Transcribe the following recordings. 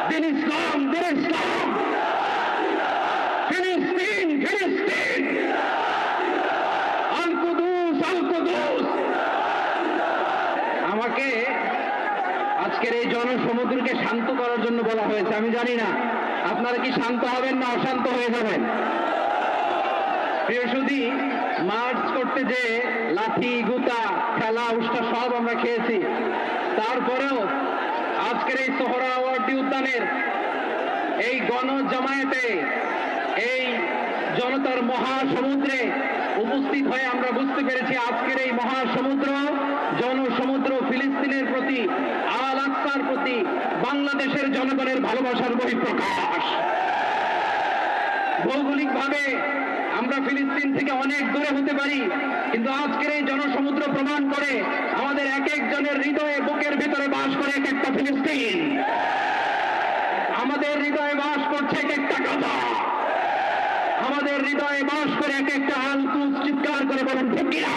দিন ইসলাম, দিন ইসলাম, ফিলিস্তিন, ফিলিস্তিন, আল কুদুস, আল কুদুস। আমাকে আজকের এই জনসমুদ্রকে শান্ত করার জন্য বলা হয়েছে। আমি জানি না আপনারা কি শান্ত হবেন না অশান্ত হয়ে যাবেন। প্রিয় সুধী, মার্চ করতে যে লাঠি, গুতা, খেলা, উষ্টা সব আমরা খেয়েছি, তারপরেও আজকের এই সোহরাওয়ার্দী উদ্যানের এই গণজামায়াতে, এই জনতার মহাসমুদ্রে উপস্থিত হয়ে আমরা বুঝতে পেরেছি আজকের এই মহাসমুদ্র, জনসমুদ্র ফিলিস্তিনের প্রতি, আল আকসার প্রতি বাংলাদেশের জনগণের ভালোবাসার বহিঃপ্রকাশ। ভৌগোলিকভাবে আমরা ফিলিস্তিন থেকে অনেক দূরে হতে পারি, কিন্তু আজকের এই জনসমুদ্র প্রমাণ করে আমাদের এক একজনের হৃদয়ে, বুকের ভিতরে বাস করে এক একটা ফিলিস্তিন। আমাদের হৃদয়ে বাস করছে এক একটা গাজা, আমাদের হৃদয়ে বাস করে এক একটা আল কুদস। চিৎকার করে বলেন ঠিক কিনা?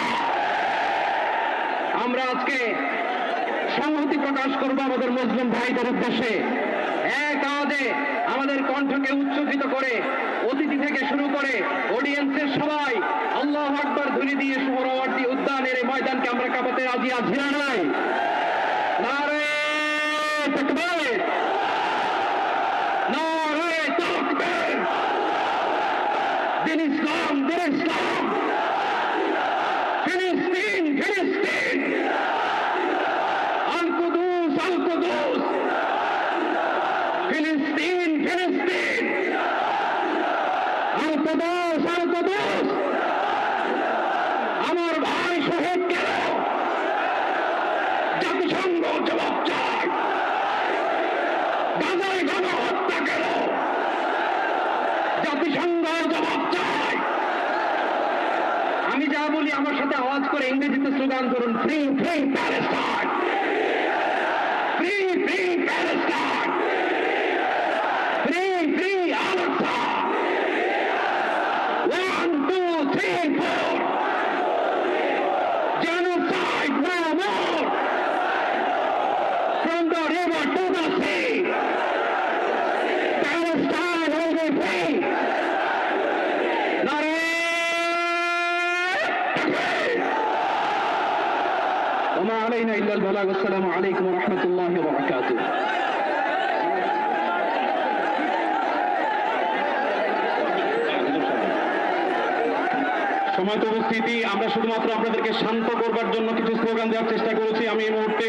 আমরা আজকে সংহতি প্রকাশ করবো আমাদের মুসলিম ভাইদের উদ্দেশ্যে। এক আওয়াজে আমাদের কণ্ঠকে উচ্চকিত করে অতিথি থেকে শুরু করে অডিয়েন্সের সবাই আল্লাহু আকবার ধ্বনি দিয়ে সোহরাওয়ার্দী উদ্যানের এই ময়দানকে আমরা কাঁপাতে রাজি আছি না নাই? নারে তাকবীর, নারে তাকবীর, দিন ইসলাম, দিন ইসলাম, ফিলিস্তিন, ফিলিস্তিন, আল কুদুস, আল কুদুস, ফিলিস্তিন, ফিলিস্তিন, আল কুদুস, আল কুদুস। আমার ভাই শহীদ গেল, জাতিসংঘ জবাব চায়। গাজায় গণহত্যা গেল, জাতিসংঘ জবাব চায়। আমি যা বলি আমার সাথে আওয়াজ করে ইংরেজিতে স্লোগান করুন, free free Palestine, free free Palestine, free free Al Aqsa. 1, 2, 3, 4, genocide no more, from the river to the sea, Palestine will be free. নারে তাকবীর। ওমা আলাইনা ইল্লাল বালাগ। আসসালামু আলাইকুম ওয়া রাহমাতুল্লাহি ওয়া বারাকাতুহু। সময় উপস্থিতি, আমরা শুধুমাত্র আপনাদেরকে শান্ত করবার জন্য কিছু স্লোগান দেওয়ার চেষ্টা করেছি। আমি এই মুহূর্তে